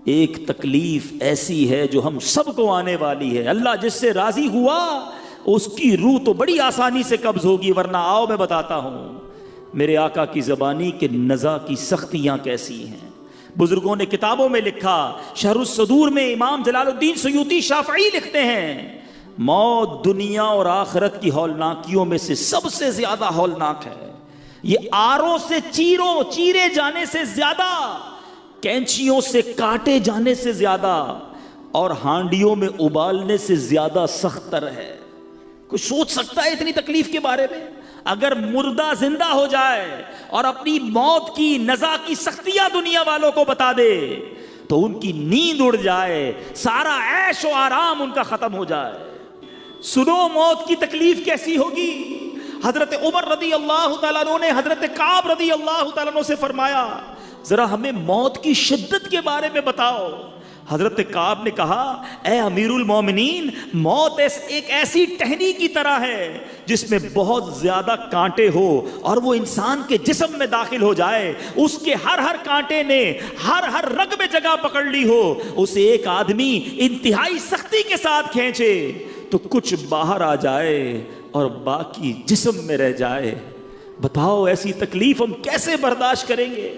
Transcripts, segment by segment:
ایک تکلیف ایسی ہے جو ہم سب کو آنے والی ہے. اللہ جس سے راضی ہوا اس کی روح تو بڑی آسانی سے قبض ہوگی، ورنہ آؤ میں بتاتا ہوں میرے آقا کی زبانی کے نزا کی سختیاں کیسی ہیں. بزرگوں نے کتابوں میں لکھا، شرح الصدور میں امام جلال الدین سیوطی شافعی لکھتے ہیں موت دنیا اور آخرت کی ہولناکیوں میں سے سب سے زیادہ ہولناک ہے. یہ آروں سے چیرے جانے سے زیادہ، کینچیوں سے کاٹے جانے سے زیادہ اور ہانڈیوں میں ابالنے سے زیادہ سخت تر ہے. کوئی سوچ سکتا ہے اتنی تکلیف کے بارے میں؟ اگر مردہ زندہ ہو جائے اور اپنی موت کی نزا کی سختیاں دنیا والوں کو بتا دے تو ان کی نیند اڑ جائے، سارا عیش و آرام ان کا ختم ہو جائے. سنو موت کی تکلیف کیسی ہوگی. حضرت عمر رضی اللہ تعالیٰ عنہ نے حضرت کعب رضی اللہ تعالیٰ عنہ سے فرمایا ذرا ہمیں موت کی شدت کے بارے میں بتاؤ. حضرت کعب نے کہا اے امیر المومنین، موت ایک ایسی ٹہنی کی طرح ہے جس میں بہت زیادہ کانٹے ہو اور وہ انسان کے جسم میں داخل ہو جائے، اس کے ہر کانٹے نے ہر رگ میں جگہ پکڑ لی ہو، اسے ایک آدمی انتہائی سختی کے ساتھ کھینچے تو کچھ باہر آ جائے اور باقی جسم میں رہ جائے. بتاؤ ایسی تکلیف ہم کیسے برداشت کریں گے؟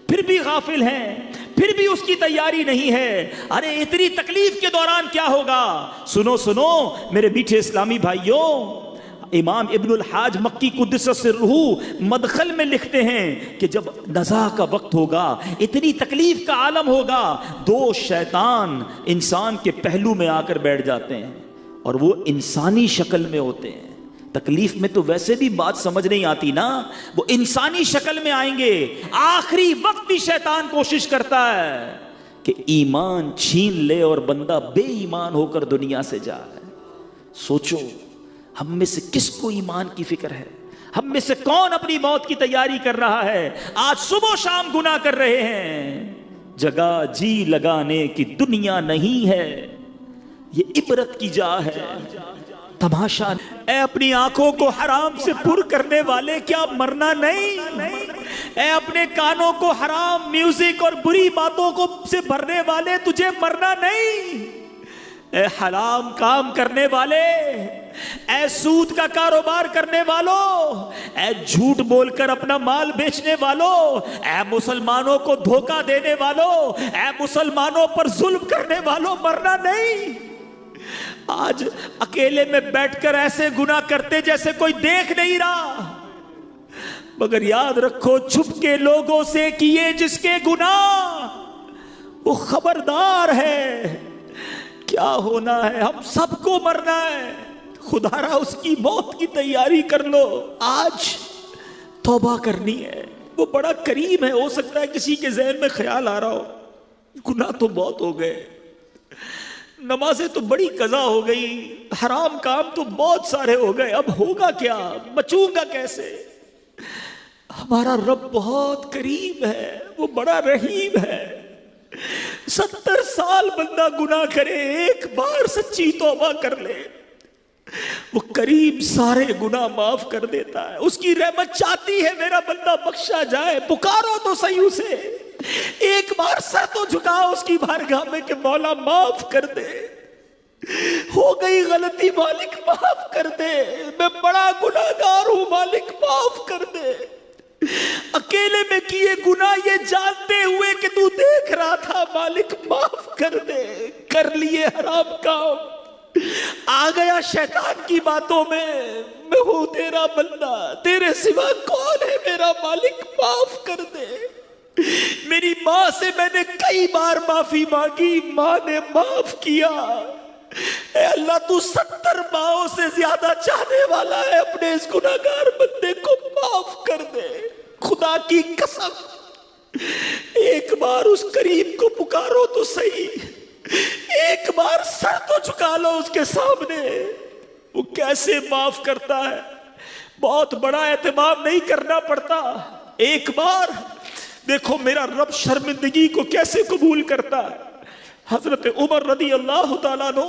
پھر بھی غافل ہیں، پھر بھی اس کی تیاری نہیں ہے. ارے اتنی تکلیف کے دوران کیا ہوگا؟ سنو میرے میٹھے اسلامی بھائیوں، امام ابن الحاج مکی قدس سرہ مدخل میں لکھتے ہیں کہ جب نزا کا وقت ہوگا، اتنی تکلیف کا عالم ہوگا، دو شیطان انسان کے پہلو میں آ کر بیٹھ جاتے ہیں اور وہ انسانی شکل میں ہوتے ہیں. تکلیف میں تو ویسے بھی بات سمجھ نہیں آتی نا، وہ انسانی شکل میں آئیں گے. آخری وقت بھی شیطان کوشش کرتا ہے کہ ایمان چھین لے اور بندہ بے ایمان ہو کر دنیا سے جائے. سوچو ہم میں سے کس کو ایمان کی فکر ہے؟ ہم میں سے کون اپنی موت کی تیاری کر رہا ہے؟ آج صبح و شام گناہ کر رہے ہیں. جگہ جی لگانے کی دنیا نہیں ہے، یہ عبرت کی جا ہے، تماشا. اے اپنی آنکھوں کو حرام سے پر کرنے والے، کیا مرنا نہیں؟ اے اپنے کانوں کو حرام میوزک اور بری باتوں کو سے بھرنے والے، تجھے مرنا نہیں؟ اے حرام کام کرنے والے، اے سود کا کاروبار کرنے والوں، اے جھوٹ بول کر اپنا مال بیچنے والوں، اے مسلمانوں کو دھوکہ دینے والوں، اے مسلمانوں پر ظلم کرنے والوں، مرنا نہیں؟ آج اکیلے میں بیٹھ کر ایسے گناہ کرتے جیسے کوئی دیکھ نہیں رہا، مگر یاد رکھو چھپ کے لوگوں سے کیے جس کے گناہ وہ خبردار ہے کیا ہونا ہے. ہم سب کو مرنا ہے، خدا را اس کی موت کی تیاری کر لو. آج توبہ کرنی ہے، وہ بڑا کریم ہے. ہو سکتا ہے کسی کے ذہن میں خیال آ رہا ہو گناہ تو بہت ہو گئے، نمازیں تو بڑی قضا ہو گئی، حرام کام تو بہت سارے ہو گئے، اب ہوگا کیا؟ بچوں گا کیسے؟ ہمارا رب بہت کریم ہے، وہ بڑا رحیم ہے. 70 سال بندہ گناہ کرے، ایک بار سچی توبہ کر لے، وہ کریم سارے گناہ معاف کر دیتا ہے. اس کی رحمت چاہتی ہے میرا بندہ بخشا جائے. پکارو تو صحیح اسے، ایک بار سر تو جھکاؤ اس کی بارگاہ میں کہ مولا معاف کر دے، ہو گئی غلطی مالک معاف کر دے، میں بڑا گناہگار ہوں مالک معاف کر دے. اکیلے میں کیے گناہ یہ جانتے ہوئے کہ تو دیکھ رہا تھا مالک معاف کر دے. کر لیے حرام کام، آ گیا شیطان کی باتوں میں ہوں تیرا بندہ، تیرے سوا کون ہے میرا مالک معاف کر دے. میری ماں سے میں نے کئی بار معافی مانگی، ماں نے معاف کیا. اے اللہ تو 70 ماؤں سے زیادہ چاہنے والا ہے، اپنے اس گناہگار بندے کو معاف کر دے. خدا کی قسم ایک بار اس کریم کو پکارو تو صحیح، ایک بار سر تو جھکا لو اس کے سامنے، وہ کیسے معاف کرتا ہے. بہت بڑا اہتمام نہیں کرنا پڑتا، ایک بار دیکھو میرا رب شرمندگی کو کیسے قبول کرتا ہے. حضرت عمر رضی اللہ تعالیٰ عنہ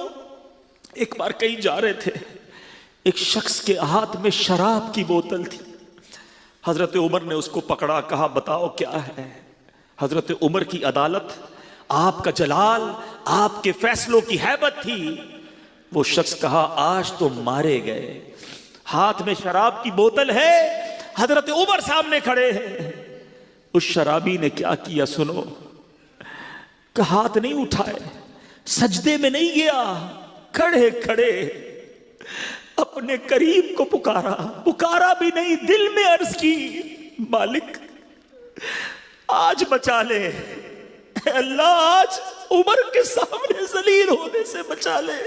ایک بار کہیں جا رہے تھے، ایک شخص کے ہاتھ میں شراب کی بوتل تھی. حضرت عمر نے اس کو پکڑا، کہا بتاؤ کیا ہے. حضرت عمر کی عدالت آپ کا جلال، آپ کے فیصلوں کی ہیبت تھی۔ وہ شخص کہا آج تو مارے گئے۔ ہاتھ میں شراب کی بوتل ہے، حضرت عمر سامنے کھڑے ہیں۔ اس شرابی نے کیا کیا سنو، کہ ہاتھ نہیں اٹھائے، سجدے میں نہیں گیا، کھڑے کھڑے اپنے قریب کو پکارا، پکارا بھی نہیں، دل میں عرض کی مالک آج بچا لے، اے اللہ آج عمر کے سامنے ذلیل ہونے سے بچا لے،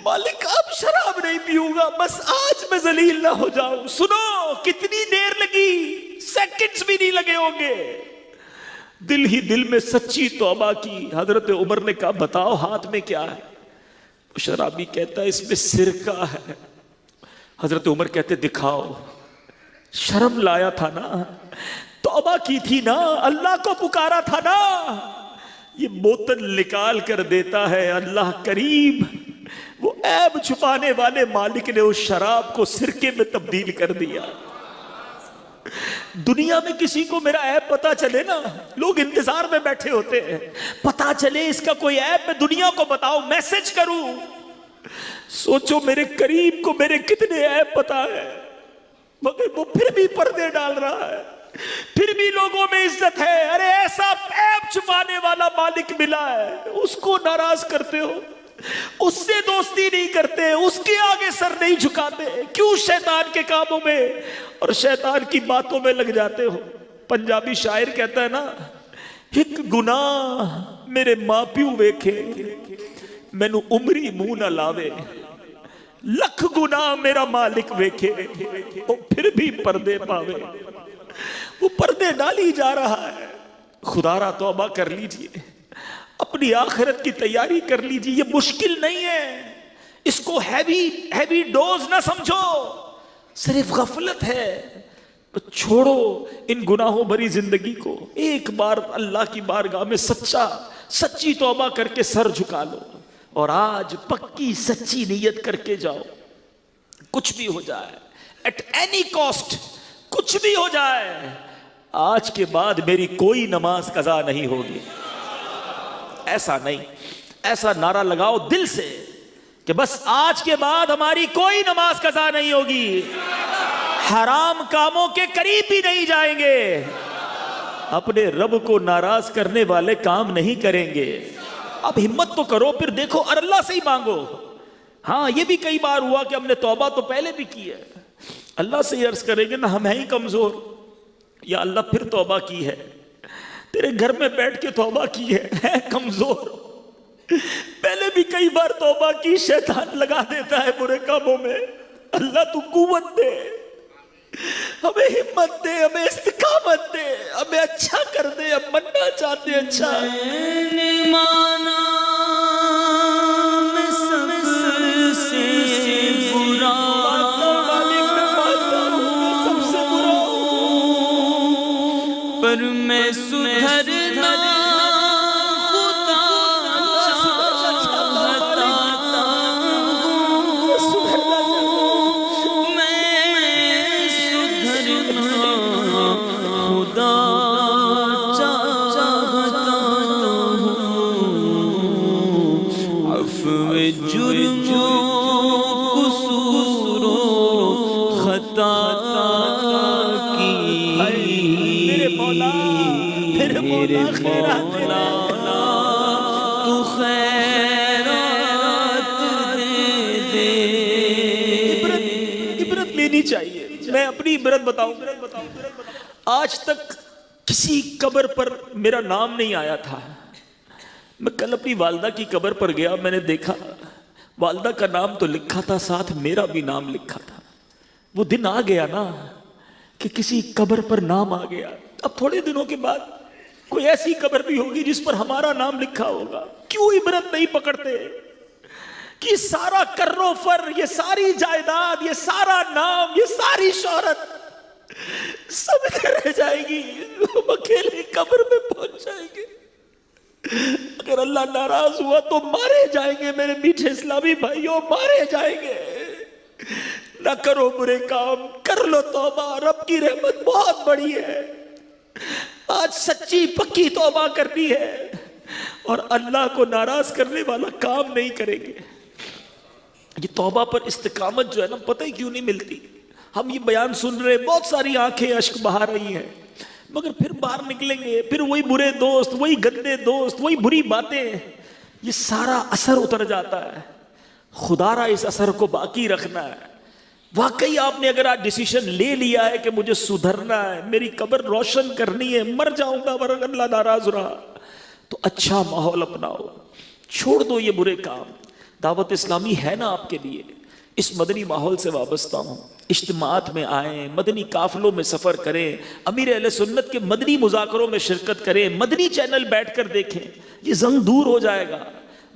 مالک اب شراب نہیں پیوں گا، بس آج میں ذلیل نہ ہو جاؤں۔ سنو کتنی دیر لگی، سیکنڈز بھی نہیں لگے ہوں گے، دل ہی دل میں سچی توبہ کی۔ حضرت عمر نے کہا بتاؤ ہاتھ میں کیا ہے؟ شرابی کہتا ہے اس میں سرکہ ہے۔ حضرت عمر کہتے دکھاؤ۔ شرم لایا تھا نا، توبہ کی تھی نا، اللہ کو پکارا تھا نا، یہ بوتل نکال کر دیتا ہے اللہ کریم۔ وہ عیب چھپانے والے مالک نے اس شراب کو سرکے میں تبدیل کر دیا۔ دنیا میں کسی کو میرا عیب پتا چلے نا، لوگ انتظار میں بیٹھے ہوتے ہیں، پتا چلے اس کا کوئی عیب میں دنیا کو بتاؤں، میسج کروں۔ سوچو میرے قریب کو میرے کتنے عیب پتا ہے، مگر وہ پھر بھی پردے ڈال رہا ہے، پھر بھی لوگوں میں عزت ہے۔ ارے ایسا عیب چھپانے والا مالک ملا ہے، اس کو ناراض کرتے ہو، اس سے دوستی نہیں کرتے، اس کے آگے سر نہیں جھکاتے، کیوں شیطان کے کاموں میں اور شیطان کی باتوں میں لگ جاتے ہو؟ پنجابی شاعر کہتا ہے نا، ایک گناہ میرے ماں پیو ویکھے مینو عمری منہ نہ لاوے، لکھ گناہ میرا مالک ویکھے وہ پھر بھی پردے پاوے۔ وہ پردے ڈالی جا رہا ہے۔ خدا را توبہ کر لیجئے، اپنی آخرت کی تیاری کر لیجئے، یہ مشکل نہیں ہے، اس کو ہیوی ڈوز نہ سمجھو، صرف غفلت ہے۔ چھوڑو ان گناہوں بھری زندگی کو، ایک بار اللہ کی بارگاہ میں سچی توبہ کر کے سر جھکا لو، اور آج پکی سچی نیت کر کے جاؤ، کچھ بھی ہو جائے، ایٹ اینی کاسٹ، کچھ بھی ہو جائے، آج کے بعد میری کوئی نماز قضا نہیں ہوگی۔ ایسا نہیں، ایسا نعرہ لگاؤ دل سے کہ بس آج کے بعد ہماری کوئی نماز قضا نہیں ہوگی، حرام کاموں کے قریب بھی نہیں جائیں گے، اپنے رب کو ناراض کرنے والے کام نہیں کریں گے۔ اب ہمت تو کرو، پھر دیکھو اور اللہ سے ہی مانگو۔ ہاں یہ بھی کئی بار ہوا کہ ہم نے توبہ تو پہلے بھی کی ہے، اللہ سے عرض کریں گے نا ہم ہیں ہی کمزور، یا اللہ پھر توبہ کی ہے، تیرے گھر میں بیٹھ کے توبہ کی ہے کمزور، پہلے بھی کئی بار توبہ کی، شیطان لگا دیتا ہے برے کاموں میں۔ اللہ تو قوت دے، ہمیں ہمت دے، ہمیں استقامت دے، ہمیں اچھا کر دے، ہم مننا چاہتے ہیں اچھا۔ میں نے مانا میں سب سے برا ہوں، پر میں سدھرنا خدا چاہتا ہوں، میں سدھرنا خدا چاہتا ہوں، عفو جرم و قصور و خطا کی میرے مولا تو خیرات دے دے۔ عبرت لینی چاہیے۔ میں اپنی عبرت بتاؤں، آج تک کسی قبر پر میرا نام نہیں آیا تھا۔ میں کل اپنی والدہ کی قبر پر گیا، میں نے دیکھا والدہ کا نام تو لکھا تھا، ساتھ میرا بھی نام لکھا تھا۔ وہ دن آ گیا نا کہ کسی قبر پر نام آ گیا۔ اب تھوڑے دنوں کے بعد کوئی ایسی قبر بھی ہوگی جس پر ہمارا نام لکھا ہوگا۔ کیوں عبرت نہیں پکڑتے کہ سارا کر و فر، یہ ساری جائیداد، یہ سارا نام، یہ ساری شہرت سب رہ جائے گی، ہم اکیلے قبر میں پہنچ جائیں گے۔ اگر اللہ ناراض ہوا تو مارے جائیں گے میرے میٹھے اسلامی بھائیوں، مارے جائیں گے۔ نہ کرو برے کام، کر لو توبہ، رب کی رحمت بہت بڑی ہے۔ آج سچی پکی توبہ کرنی ہے اور اللہ کو ناراض کرنے والا کام نہیں کریں گے۔ یہ توبہ پر استقامت جو ہے نا پتہ ہی کیوں نہیں ملتی۔ ہم یہ بیان سن رہے، بہت ساری آنکھیں اشک بہا رہی ہیں، مگر پھر باہر نکلیں گے پھر وہی برے دوست، وہی گندے دوست، وہی بری باتیں، یہ سارا اثر اتر جاتا ہے۔ خدا را اس اثر کو باقی رکھنا ہے۔ واقعی آپ نے اگر آج ڈیسیشن لے لیا ہے کہ مجھے سدھرنا ہے، میری قبر روشن کرنی ہے، مر جاؤں گا ورنہ اللہ ناراض رہا، تو اچھا ماحول اپناؤ، چھوڑ دو یہ برے کام۔ دعوت اسلامی ہے نا آپ کے لیے، اس مدنی ماحول سے وابستہ ہوں، اجتماعات میں آئیں، مدنی قافلوں میں سفر کریں، امیر اہل سنت کے مدنی مذاکروں میں شرکت کریں، مدنی چینل بیٹھ کر دیکھیں، یہ زنگ دور ہو جائے گا۔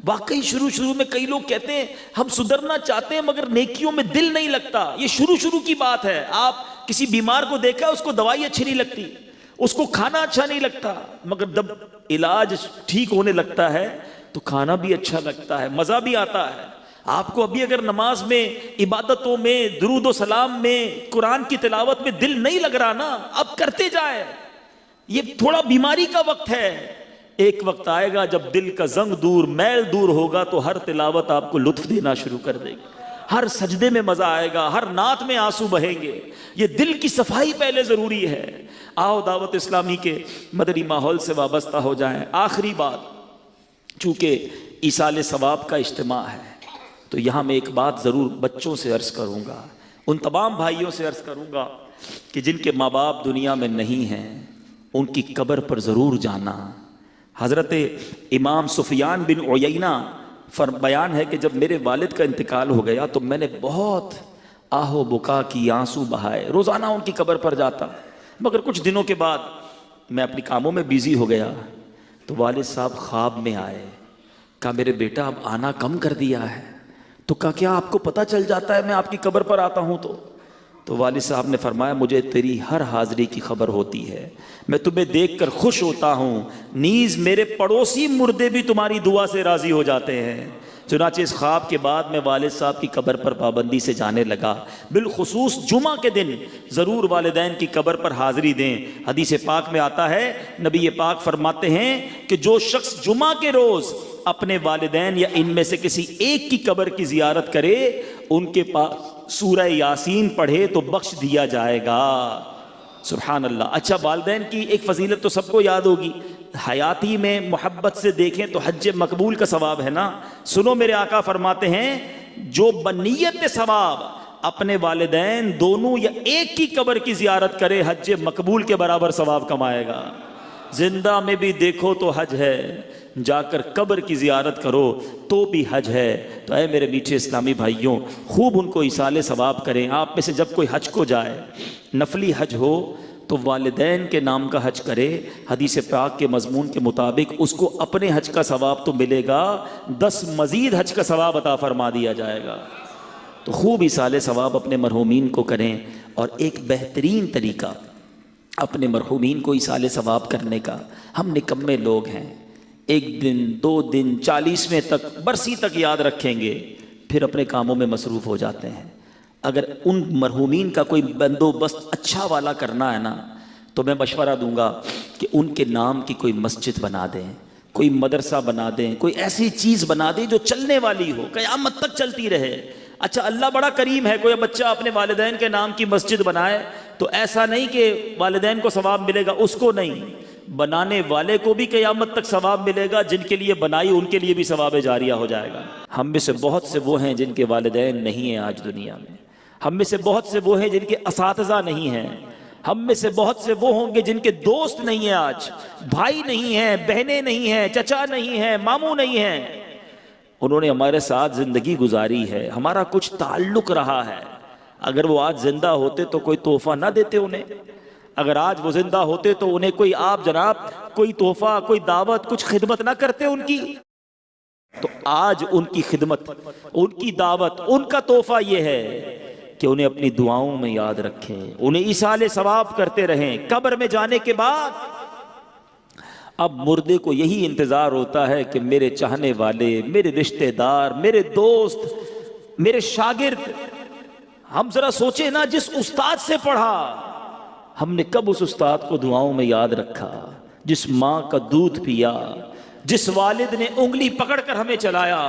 واقعی شروع میں کئی لوگ کہتے ہیں ہم سدھرنا چاہتے ہیں مگر نیکیوں میں دل نہیں لگتا، یہ شروع کی بات ہے۔ آپ کسی بیمار کو دیکھا، اس کو دوائی اچھی نہیں لگتی، اس کو کھانا اچھا نہیں لگتا، مگر جب علاج ٹھیک ہونے لگتا ہے تو کھانا بھی اچھا لگتا ہے، مزہ بھی آتا ہے۔ آپ کو ابھی اگر نماز میں، عبادتوں میں، درود و سلام میں، قرآن کی تلاوت میں دل نہیں لگ رہا نا، اب کرتے جائیں، یہ تھوڑا بیماری کا وقت ہے۔ ایک وقت آئے گا جب دل کا زنگ دور، میل دور ہوگا تو ہر تلاوت آپ کو لطف دینا شروع کر دے گی، ہر سجدے میں مزہ آئے گا، ہر نعت میں آنسو بہیں گے۔ یہ دل کی صفائی پہلے ضروری ہے۔ آؤ دعوت اسلامی کے مدنی ماحول سے وابستہ ہو جائیں۔ آخری بات، چونکہ ایصال ثواب کا اجتماع ہے تو یہاں میں ایک بات ضرور بچوں سے عرض کروں گا، ان تمام بھائیوں سے عرض کروں گا کہ جن کے ماں باپ دنیا میں نہیں ہیں، ان کی قبر پر ضرور جانا۔ حضرت امام سفیان بن عیینہ بیان ہے کہ جب میرے والد کا انتقال ہو گیا تو میں نے بہت آہ و بکا کی، آنسو بہائے، روزانہ ان کی قبر پر جاتا، مگر کچھ دنوں کے بعد میں اپنی کاموں میں بیزی ہو گیا تو والد صاحب خواب میں آئے، کہا میرے بیٹا اب آنا کم کر دیا ہے، تو کہا کیا آپ کو پتہ چل جاتا ہے میں آپ کی قبر پر آتا ہوں؟ تو والد صاحب نے فرمایا مجھے تیری ہر حاضری کی خبر ہوتی ہے، میں تمہیں دیکھ کر خوش ہوتا ہوں، نیز میرے پڑوسی مردے بھی تمہاری دعا سے راضی ہو جاتے ہیں۔ چنانچہ اس خواب کے بعد میں والد صاحب کی قبر پر پابندی سے جانے لگا، بالخصوص جمعہ کے دن ضرور والدین کی قبر پر حاضری دیں۔ حدیث پاک میں آتا ہے، نبی پاک فرماتے ہیں کہ جو شخص جمعہ کے روز اپنے والدین یا ان میں سے کسی ایک کی قبر کی زیارت کرے، ان کے پاس سورہ یاسین پڑھے تو بخش دیا جائے گا۔ سبحان اللہ۔ اچھا، والدین کی ایک فضیلت تو سب کو یاد ہوگی، حیاتی میں محبت سے دیکھیں تو حج مقبول کا ثواب ہے نا۔ سنو، میرے آقا فرماتے ہیں جو بنیت ثواب اپنے والدین دونوں یا ایک کی قبر کی زیارت کرے، حج مقبول کے برابر ثواب کمائے گا۔ زندہ میں بھی دیکھو تو حج ہے، جا کر قبر کی زیارت کرو تو بھی حج ہے۔ تو اے میرے میٹھے اسلامی بھائیوں، خوب ان کو ایصال ثواب کریں۔ آپ میں سے جب کوئی حج کو جائے، نفلی حج ہو، تو والدین کے نام کا حج کرے۔ حدیث پاک کے مضمون کے مطابق اس کو اپنے حج کا ثواب تو ملے گا، 10 مزید حج کا ثواب عطا فرما دیا جائے گا۔ تو خوب ایصال ثواب اپنے مرحومین کو کریں۔ اور ایک بہترین طریقہ اپنے مرحومین کو ایصال ثواب کرنے کا، ہم نکمے لوگ ہیں، 1 دن 2 دن 40ویں تک، برسی تک یاد رکھیں گے، پھر اپنے کاموں میں مصروف ہو جاتے ہیں۔ اگر ان مرحومین کا کوئی بندوبست اچھا والا کرنا ہے نا، تو میں مشورہ دوں گا کہ ان کے نام کی کوئی مسجد بنا دیں، کوئی مدرسہ بنا دیں، کوئی ایسی چیز بنا دیں جو چلنے والی ہو، قیامت تک چلتی رہے۔ اچھا، اللہ بڑا کریم ہے، کوئی بچہ اپنے والدین کے نام کی مسجد بنائے تو ایسا نہیں کہ والدین کو ثواب ملے گا، اس کو نہیں، بنانے والے کو بھی قیامت تک ثواب ملے گا، جن کے لیے بنائی ان کے لیے بھی ثواب جاریہ ہو جائے گا۔ ہم میں سے بہت سے وہ ہیں جن کے والدین نہیں ہیں آج دنیا میں، ہم میں سے بہت سے وہ ہیں جن کے اساتذہ نہیں ہیں، ہم میں سے بہت سے وہ ہوں گے جن کے دوست نہیں ہیں، آج بھائی نہیں ہیں، بہنیں نہیں ہیں، چچا نہیں ہیں، ماموں نہیں ہیں۔ انہوں نے ہمارے ساتھ زندگی گزاری ہے، ہمارا کچھ تعلق رہا ہے۔ اگر وہ آج زندہ ہوتے تو کوئی تحفہ نہ دیتے انہیں، اگر آج وہ زندہ ہوتے تو انہیں کوئی آپ جناب کوئی تحفہ، کوئی دعوت، کچھ خدمت نہ کرتے ان کی۔ تو آج ان کی خدمت، ان کی دعوت، ان کا تحفہ یہ ہے کہ انہیں اپنی دعاؤں میں یاد رکھیں، انہیں ایصال ثواب کرتے رہیں۔ قبر میں جانے کے بعد اب مردے کو یہی انتظار ہوتا ہے کہ میرے چاہنے والے، میرے رشتہ دار، میرے دوست، میرے شاگرد، ہم ذرا سوچیں نا، جس استاد سے پڑھا ہم نے کب اس استاد کو دعاؤں میں یاد رکھا جس ماں کا دودھ پیا، جس والد نے انگلی پکڑ کر ہمیں چلایا؟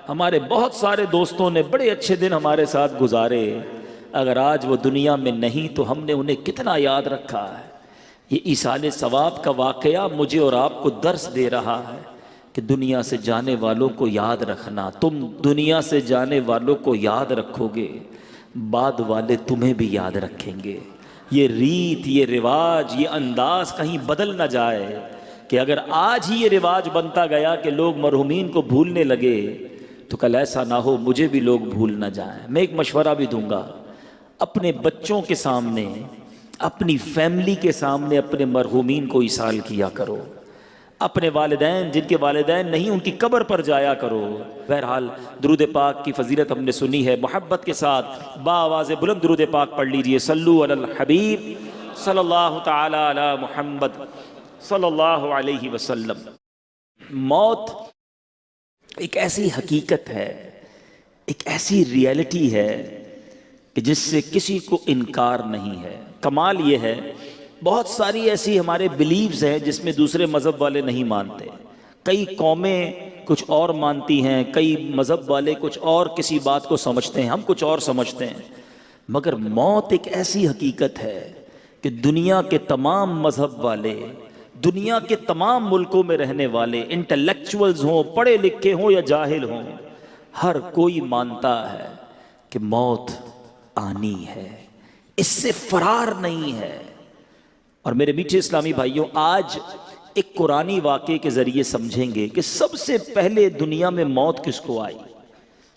ہمارے بہت سارے دوستوں نے بڑے اچھے دن ہمارے ساتھ گزارے، اگر آج وہ دنیا میں نہیں تو ہم نے انہیں کتنا یاد رکھا ہے۔ یہ ایصال ثواب کا واقعہ مجھے اور آپ کو درس دے رہا ہے کہ دنیا سے جانے والوں کو یاد رکھنا، تم دنیا سے جانے والوں کو یاد رکھو گے، بعد والے تمہیں بھی یاد رکھیں گے۔ یہ ریت، یہ رواج، یہ انداز کہیں بدل نہ جائے کہ اگر آج ہی یہ رواج بنتا گیا کہ لوگ مرحومین کو بھولنے لگے تو کل ایسا نہ ہو مجھے بھی لوگ بھول نہ جائیں۔ میں ایک مشورہ بھی دوں گا، اپنے بچوں کے سامنے، اپنی فیملی کے سامنے اپنے مرحومین کو ایصال کیا کرو، اپنے والدین جن کے والدین نہیں ان کی قبر پر جایا کرو۔ بہرحال درود پاک کی فضیلت ہم نے سنی ہے، محبت کے ساتھ بآواز بلند درود پاک پڑھ لیجئے، صلو علی الحبیب صلی اللہ تعالی علی محمد صلی اللہ علیہ وسلم۔ موت ایک ایسی حقیقت ہے، ایک ایسی ریئلٹی ہے کہ جس سے کسی کو انکار نہیں ہے۔ کمال یہ ہے بہت ساری ایسی ہمارے بلیفز ہیں جس میں دوسرے مذہب والے نہیں مانتے، کئی قومیں کچھ اور مانتی ہیں، کئی مذہب والے کچھ اور کسی بات کو سمجھتے ہیں، ہم کچھ اور سمجھتے ہیں، مگر موت ایک ایسی حقیقت ہے کہ دنیا کے تمام مذہب والے، دنیا کے تمام ملکوں میں رہنے والے، انٹلیکچوئلز ہوں، پڑھے لکھے ہوں یا جاہل ہوں، ہر کوئی مانتا ہے کہ موت آنی ہے، اس سے فرار نہیں ہے۔ اور میرے میٹھے اسلامی بھائیوں، آج ایک قرآنی واقعے کے ذریعے سمجھیں گے کہ سب سے پہلے دنیا میں موت کس کو آئی،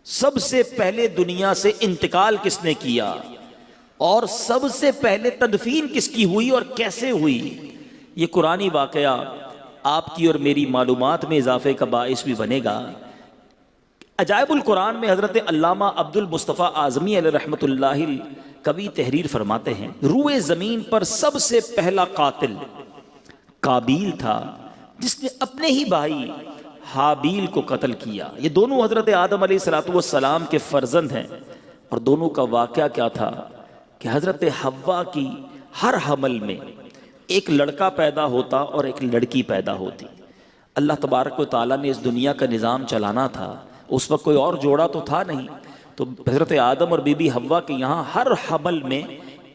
سب سے پہلے دنیا سے انتقال کس نے کیا، اور سب سے پہلے تدفین کس کی ہوئی اور کیسے ہوئی۔ یہ قرآنی واقعہ آپ کی اور میری معلومات میں اضافے کا باعث بھی بنے گا۔ عجائب القرآن میں حضرت علامہ عبد المصطفیٰ اعظمی علیہ رحمۃ اللہ کبھی تحریر فرماتے ہیں، روئے زمین پر سب سے پہلا قاتل قابیل تھا جس نے اپنے ہی بھائی حابیل کو قتل کیا۔ یہ دونوں حضرت آدم علیہ السلام کے فرزند ہیں، اور دونوں کا واقعہ کیا تھا کہ حضرت حوا کی ہر حمل میں ایک لڑکا پیدا ہوتا اور ایک لڑکی پیدا ہوتی۔ اللہ تبارک و تعالیٰ نے اس دنیا کا نظام چلانا تھا، اس وقت کوئی اور جوڑا تو تھا نہیں، تو حضرت آدم اور بی بی حوا کے یہاں ہر حمل میں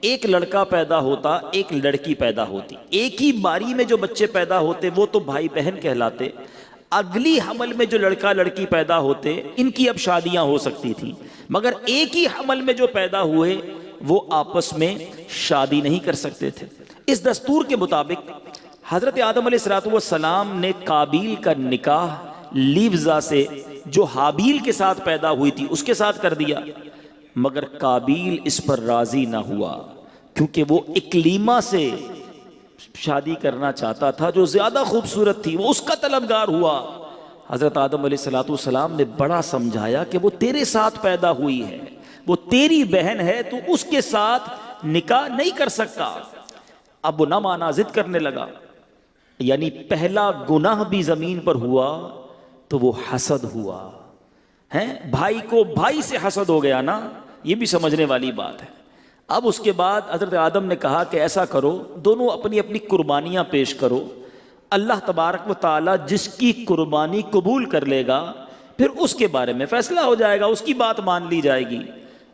ایک لڑکا پیدا ہوتا، ایک لڑکی پیدا ہوتی۔ ایک ہی باری میں جو بچے پیدا ہوتے وہ تو بھائی بہن کہلاتے، اگلی حمل میں جو لڑکا لڑکی پیدا ہوتے ان کی اب شادیاں ہو سکتی تھیں، مگر ایک ہی حمل میں جو پیدا ہوئے وہ آپس میں شادی نہیں کر سکتے تھے۔ اس دستور کے مطابق حضرت آدم علیہ السلام نے قابیل کا نکاح لیوزا سے جو حابیل کے ساتھ پیدا ہوئی تھی اس کے ساتھ کر دیا، مگر قابیل اس پر راضی نہ ہوا کیونکہ وہ اکلیما سے شادی کرنا چاہتا تھا جو زیادہ خوبصورت تھی، وہ اس کا طلبگار ہوا۔ حضرت آدم علیہ السلام نے بڑا سمجھایا کہ وہ تیرے ساتھ پیدا ہوئی ہے، وہ تیری بہن ہے، تو اس کے ساتھ نکاح نہیں کر سکتا۔ اب وہ نہ مانا، ضد کرنے لگا، یعنی پہلا گناہ بھی زمین پر ہوا تو وہ حسد ہوا ہے، بھائی کو بھائی سے حسد ہو گیا نا، یہ بھی سمجھنے والی بات ہے۔ اب اس کے بعد حضرت آدم نے کہا کہ ایسا کرو، دونوں اپنی اپنی قربانیاں پیش کرو، اللہ تبارک و تعالی جس کی قربانی قبول کر لے گا پھر اس کے بارے میں فیصلہ ہو جائے گا، اس کی بات مان لی جائے گی۔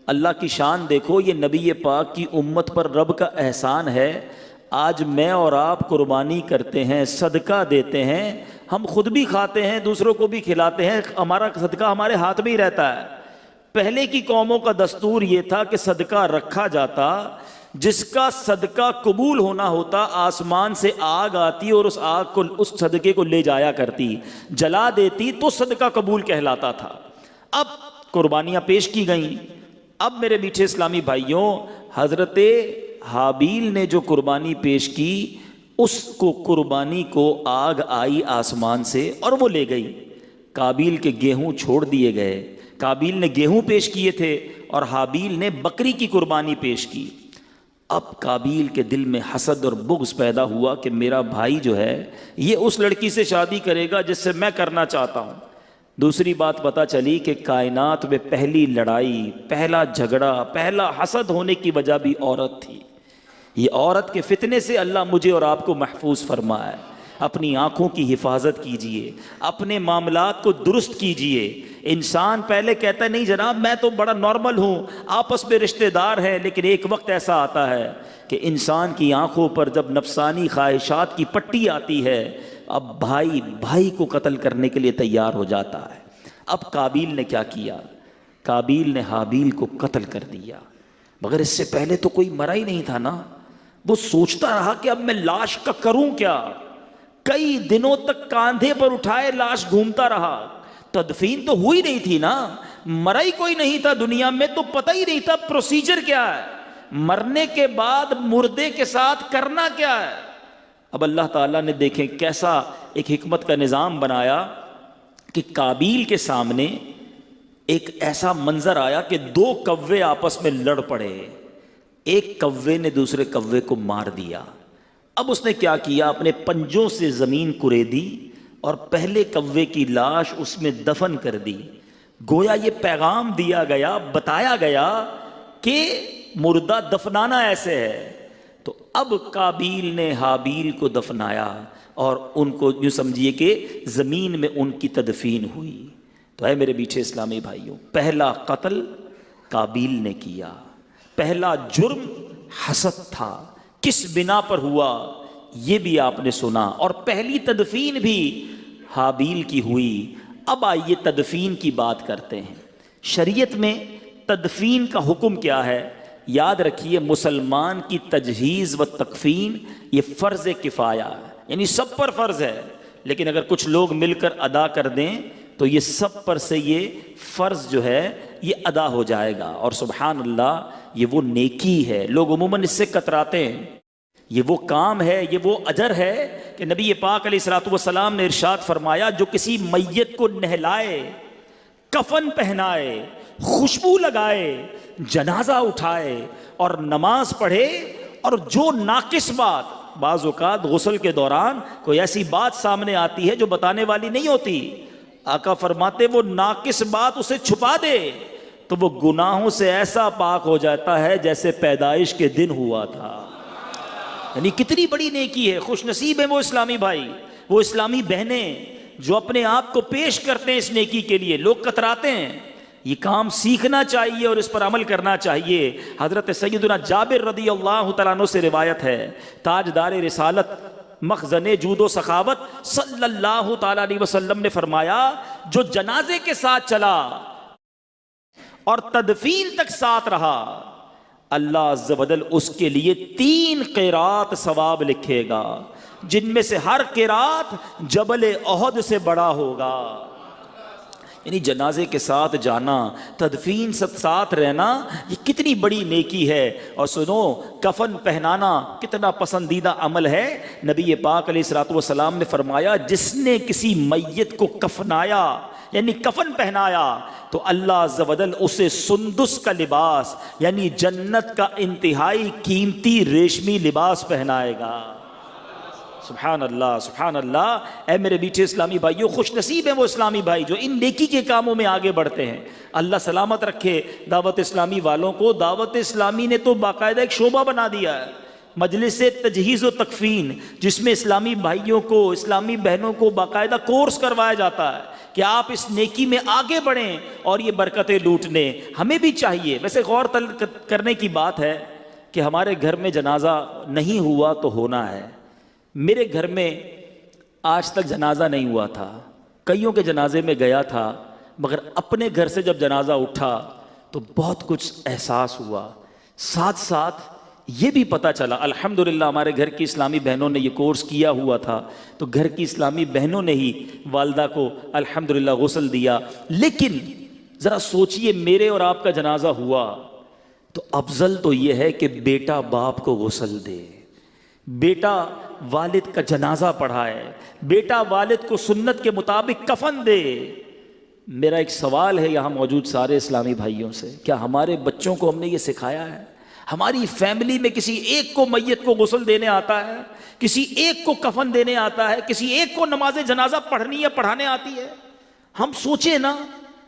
اللہ کی شان دیکھو، یہ نبی پاک کی امت پر رب کا احسان ہے، آج میں اور آپ قربانی کرتے ہیں، صدقہ دیتے ہیں، ہم خود بھی کھاتے ہیں، دوسروں کو بھی کھلاتے ہیں، ہمارا صدقہ ہمارے ہاتھ میں ہی رہتا ہے۔ پہلے کی قوموں کا دستور یہ تھا کہ صدقہ رکھا جاتا، جس کا صدقہ قبول ہونا ہوتا آسمان سے آگ آتی اور اس آگ کو، اس صدقے کو لے جایا کرتی، جلا دیتی تو صدقہ قبول کہلاتا تھا۔ اب قربانیاں پیش کی گئیں۔ اب میرے میٹھے اسلامی بھائیوں، حضرت حابیل نے جو قربانی پیش کی اس کو قربانی کو آگ آئی آسمان سے اور وہ لے گئی۔ قابیل کے گیہوں چھوڑ دیے گئے، قابیل نے گیہوں پیش کیے تھے اور حابیل نے بکری کی قربانی پیش کی۔ اب قابیل کے دل میں حسد اور بغض پیدا ہوا کہ میرا بھائی جو ہے یہ اس لڑکی سے شادی کرے گا جس سے میں کرنا چاہتا ہوں۔ دوسری بات پتہ چلی کہ کائنات میں پہلی لڑائی، پہلا جھگڑا، پہلا حسد ہونے کی وجہ بھی عورت تھی۔ یہ عورت کے فتنے سے اللہ مجھے اور آپ کو محفوظ فرمائے۔ اپنی آنکھوں کی حفاظت کیجئے، اپنے معاملات کو درست کیجئے۔ انسان پہلے کہتا ہے نہیں جناب میں تو بڑا نارمل ہوں، آپس میں رشتہ دار ہیں، لیکن ایک وقت ایسا آتا ہے کہ انسان کی آنکھوں پر جب نفسانی خواہشات کی پٹی آتی ہے، اب بھائی بھائی کو قتل کرنے کے لیے تیار ہو جاتا ہے۔ اب قابیل نے کیا کیا؟ قابیل نے حابیل کو قتل کر دیا، مگر اس سے پہلے تو کوئی مرا ہی نہیں تھا نا۔ وہ سوچتا رہا کہ اب میں لاش کا کروں کیا، کئی دنوں تک کاندھے پر اٹھائے لاش گھومتا رہا، تدفین تو ہوئی نہیں تھی نا، مرا ہی کوئی نہیں تھا دنیا میں، تو پتہ ہی نہیں تھا پروسیجر کیا ہے، مرنے کے بعد مردے کے ساتھ کرنا کیا ہے۔ اب اللہ تعالیٰ نے دیکھیں کیسا ایک حکمت کا نظام بنایا کہ قابیل کے سامنے ایک ایسا منظر آیا کہ دو کوے آپس میں لڑ پڑے، ایک کوے نے دوسرے کوے کو مار دیا۔ اب اس نے کیا کیا، اپنے پنجوں سے زمین کریدی اور پہلے کوے کی لاش اس میں دفن کر دی۔ گویا یہ پیغام دیا گیا، بتایا گیا کہ مردہ دفنانا ایسے ہے۔ تو اب قابیل نے حابیل کو دفنایا اور ان کو یوں سمجھیے کہ زمین میں ان کی تدفین ہوئی۔ تو اے میرے میٹھے اسلامی بھائیوں، پہلا قتل قابیل نے کیا، پہلا جرم حسد تھا، کس بنا پر ہوا یہ بھی آپ نے سنا، اور پہلی تدفین بھی حابیل کی ہوئی۔ اب آئیے تدفین کی بات کرتے ہیں۔ شریعت میں تدفین کا حکم کیا ہے؟ یاد رکھیے مسلمان کی تجہیز و تکفین یہ فرض کفایہ ہے، یعنی سب پر فرض ہے، لیکن اگر کچھ لوگ مل کر ادا کر دیں تو یہ سب پر سے یہ فرض جو ہے یہ ادا ہو جائے گا، اور سبحان اللہ یہ وہ نیکی ہے، لوگ عموماً اس سے کتراتے ہیں۔ یہ وہ کام ہے، یہ وہ اجر ہے کہ نبی پاک علیہ الصلوۃ والسلام نے ارشاد فرمایا جو کسی میت کو نہلائے، کفن پہنائے، خوشبو لگائے، جنازہ اٹھائے اور نماز پڑھے، اور جو ناقص بات، بعض اوقات غسل کے دوران کوئی ایسی بات سامنے آتی ہے جو بتانے والی نہیں ہوتی، آقا فرماتے وہ ناقص بات اسے چھپا دے تو وہ گناہوں سے ایسا پاک ہو جاتا ہے جیسے پیدائش کے دن ہوا تھا۔ یعنی کتنی بڑی نیکی ہے، خوش نصیب ہیں وہ اسلامی بھائی، وہ اسلامی بہنیں جو اپنے آپ کو پیش کرتے ہیں اس نیکی کے لیے۔ لوگ کتراتے ہیں، یہ کام سیکھنا چاہیے اور اس پر عمل کرنا چاہیے۔ حضرت سیدنا جابر رضی اللہ تعالیٰ عنہ سے روایت ہے، تاجدار رسالت مخزن جود و سخاوت صلی اللہ تعالیٰ علیہ وسلم نے فرمایا جو جنازے کے ساتھ چلا اور تدفین تک ساتھ رہا، اللہ عز و جل اس کے لیے 3 قیرات ثواب لکھے گا، جن میں سے ہر قیرات جبل احد سے بڑا ہوگا۔ یعنی جنازے کے ساتھ جانا، تدفین ساتھ رہنا، یہ کتنی بڑی نیکی ہے۔ اور سنو، کفن پہنانا کتنا پسندیدہ عمل ہے۔ نبی پاک علیہ الصلوۃ والسلام نے فرمایا جس نے کسی میت کو کفنایا یعنی کفن پہنایا تو اللہ عز و جل اسے سندس کا لباس یعنی جنت کا انتہائی قیمتی ریشمی لباس پہنائے گا۔ سبحان اللہ، سبحان اللہ۔ اے میرے میٹھے اسلامی بھائیوں، خوش نصیب ہیں وہ اسلامی بھائی جو ان نیکی کے کاموں میں آگے بڑھتے ہیں۔ اللہ سلامت رکھے دعوت اسلامی والوں کو۔ دعوت اسلامی نے تو باقاعدہ ایک شعبہ بنا دیا ہے، مجلس تجہیز و تکفین، جس میں اسلامی بھائیوں کو، اسلامی بہنوں کو باقاعدہ کورس کروایا جاتا ہے کہ آپ اس نیکی میں آگے بڑھیں اور یہ برکتیں لوٹ لیں۔ ہمیں بھی چاہیے، ویسے غور کرنے کی بات ہے کہ ہمارے گھر میں جنازہ نہیں ہوا تو ہونا ہے۔ میرے گھر میں آج تک جنازہ نہیں ہوا تھا، کئیوں کے جنازے میں گیا تھا، مگر اپنے گھر سے جب جنازہ اٹھا تو بہت کچھ احساس ہوا۔ ساتھ ساتھ یہ بھی پتہ چلا، الحمدللہ ہمارے گھر کی اسلامی بہنوں نے یہ کورس کیا ہوا تھا، تو گھر کی اسلامی بہنوں نے ہی والدہ کو الحمدللہ غسل دیا۔ لیکن ذرا سوچئے میرے اور آپ کا جنازہ ہوا تو افضل تو یہ ہے کہ بیٹا باپ کو غسل دے، بیٹا والد کا جنازہ پڑھائے، بیٹا والد کو سنت کے مطابق کفن دے۔ میرا ایک سوال ہے یہاں موجود سارے اسلامی بھائیوں سے، کیا ہمارے بچوں کو ہم نے یہ سکھایا ہے؟ ہماری فیملی میں کسی ایک کو میت کو غسل دینے آتا ہے، کسی ایک کو کفن دینے آتا ہے، کسی ایک کو نماز جنازہ پڑھنی یا پڑھانے آتی ہے؟ ہم سوچیں نا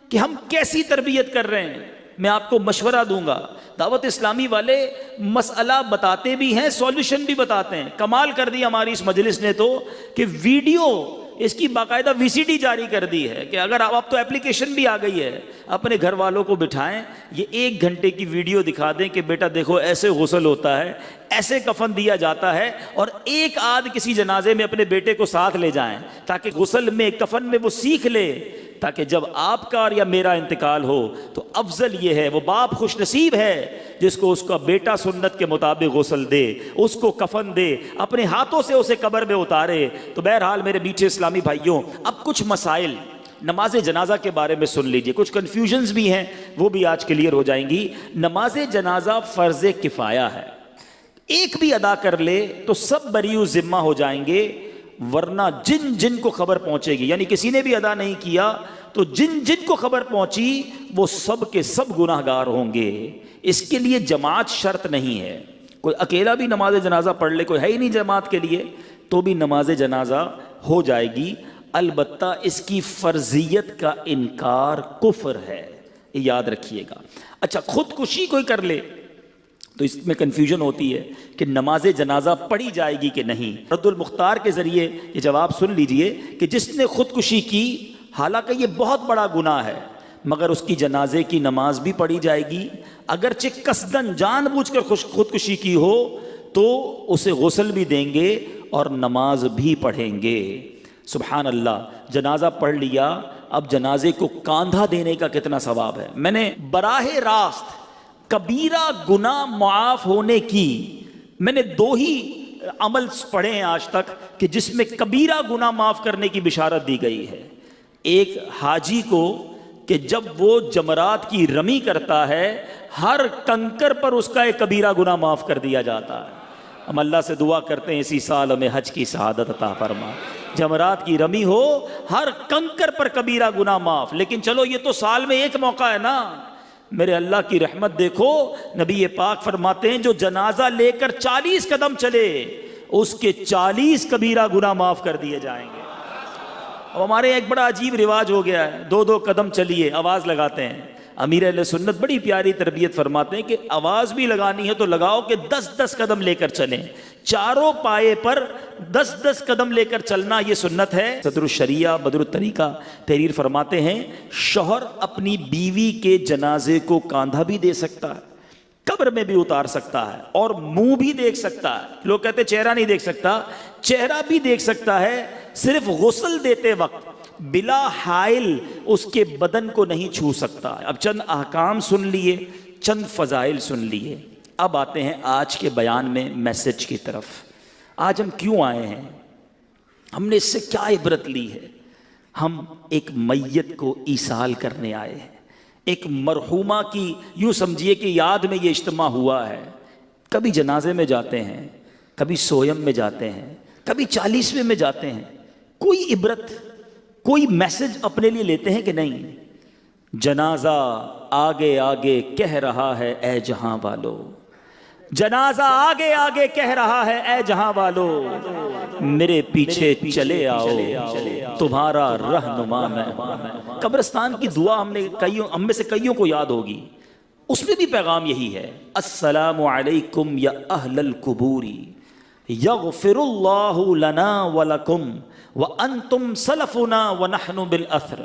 کہ ہم کیسی تربیت کر رہے ہیں۔ میں آپ کو مشورہ دوں گا. دعوت اسلامی والے مسئلہ بتاتے بھی ہیں، سولوشن بھی بتاتے ہیں. کمال کر دی ہماری اس مجلس نے تو کہ ویڈیو اس کی باقاعدہ VCD جاری کر دی ہے کہ اگر آپ تو ایپلیکیشن بھی آ گئی ہے، اپنے گھر والوں کو بٹھائیں، یہ 1 گھنٹے کی ویڈیو دکھا دیں کہ بیٹا دیکھو ایسے غسل ہوتا ہے، ایسے کفن دیا جاتا ہے، اور ایک آدھ کسی جنازے میں اپنے بیٹے کو ساتھ لے جائیں تاکہ غسل میں کفن میں وہ سیکھ لے، تاکہ جب آپ کا یا میرا انتقال ہو تو افضل یہ ہے، وہ باپ خوش نصیب ہے جس کو اس کا بیٹا سنت کے مطابق غسل دے، اس کو کفن دے، اپنے ہاتھوں سے اسے قبر میں اتارے. تو بہرحال میرے میٹھے اسلامی بھائیوں، اب کچھ مسائل نماز جنازہ کے بارے میں سن لیجئے. کچھ کنفیوژنز بھی ہیں، وہ بھی آج کلیئر ہو جائیں گی. نماز جنازہ فرض کفایہ ہے، ایک بھی ادا کر لے تو سب بری ذمہ ہو جائیں گے، ورنہ جن جن کو خبر پہنچے گی، یعنی کسی نے بھی ادا نہیں کیا تو جن جن کو خبر پہنچی وہ سب کے سب گناہ گار ہوں گے. اس کے لیے جماعت شرط نہیں ہے، کوئی اکیلا بھی نماز جنازہ پڑھ لے، کوئی ہے ہی نہیں جماعت کے لیے، تو بھی نماز جنازہ ہو جائے گی. البتہ اس کی فرضیت کا انکار کفر ہے، یاد رکھیے گا. اچھا، خودکشی کوئی کر لے تو اس میں کنفیوژن ہوتی ہے کہ نماز جنازہ پڑھی جائے گی کہ نہیں. رد المختار کے ذریعے یہ جواب سن لیجئے کہ جس نے خودکشی کی، حالانکہ یہ بہت بڑا گناہ ہے، مگر اس کی جنازے کی نماز بھی پڑھی جائے گی. اگرچہ قصدن جان بوجھ کر خودکشی کی ہو تو اسے غسل بھی دیں گے اور نماز بھی پڑھیں گے. سبحان اللہ. جنازہ پڑھ لیا، اب جنازے کو کاندھا دینے کا کتنا ثواب ہے. میں نے براہ راست کبیرہ گناہ معاف ہونے کی میں نے 2 ہی عمل پڑھے ہیں آج تک کہ جس میں کبیرہ گناہ معاف کرنے کی بشارت دی گئی ہے. ایک حاجی کو کہ جب وہ جمرات کی رمی کرتا ہے، ہر کنکر پر اس کا ایک کبیرہ گناہ معاف کر دیا جاتا ہے. ہم اللہ سے دعا کرتے ہیں اسی سال ہمیں حج کی سعادت عطا فرما. جمرات کی رمی ہو، ہر کنکر پر کبیرہ گناہ معاف. لیکن چلو یہ تو سال میں ایک موقع ہے نا. میرے اللہ کی رحمت دیکھو، نبی پاک فرماتے ہیں جو جنازہ لے کر 40 قدم چلے اس کے 40 کبیرہ گناہ معاف کر دیے جائیں گے. اب ہمارے ایک بڑا عجیب رواج ہو گیا ہے، 2 قدم چلیے آواز لگاتے ہیں. امیر اہل سنت بڑی پیاری تربیت فرماتے ہیں کہ آواز بھی لگانی ہے تو لگاؤ کہ 10 قدم لے کر چلیں، چاروں پائے پر 10 قدم لے کر چلنا یہ سنت ہے. صدر الشریعہ بدر الطریقہ تحریر فرماتے ہیں شوہر اپنی بیوی کے جنازے کو کاندھا بھی دے سکتا ہے، قبر میں بھی اتار سکتا ہے، اور منہ بھی دیکھ سکتا ہے. لوگ کہتے ہیں چہرہ نہیں دیکھ سکتا، چہرہ بھی دیکھ سکتا ہے. صرف غسل دیتے وقت بلا حائل اس کے بدن کو نہیں چھو سکتا. اب چند احکام سن لیے، چند فضائل سن لیے. اب آتے ہیں آج کے بیان میں میسج کی طرف. آج ہم کیوں آئے ہیں، ہم نے اس سے کیا عبرت لی ہے؟ ہم ایک میت کو ایصال کرنے آئے ہیں، ایک مرحومہ کی یوں سمجھیے کہ یاد میں یہ اجتماع ہوا ہے. کبھی جنازے میں جاتے ہیں، کبھی سویم میں جاتے ہیں، کبھی 40ویں میں جاتے ہیں. کوئی عبرت، کوئی میسج اپنے لیے لیتے ہیں کہ نہیں؟ جنازہ آگے آگے کہہ رہا ہے اے جہاں والو، جنازہ آگے آگے کہہ رہا ہے اے جہاں والو، میرے پیچھے چلے آؤ تمہارا رہنما میں. قبرستان کی دعا ہم میں سے کئیوں کو یاد ہوگی، اس میں بھی پیغام یہی ہے، السلام علیکم یا اہل القبور یغفر اللہ لنا ولکم وانتم سلفنا ونحن بالاثر.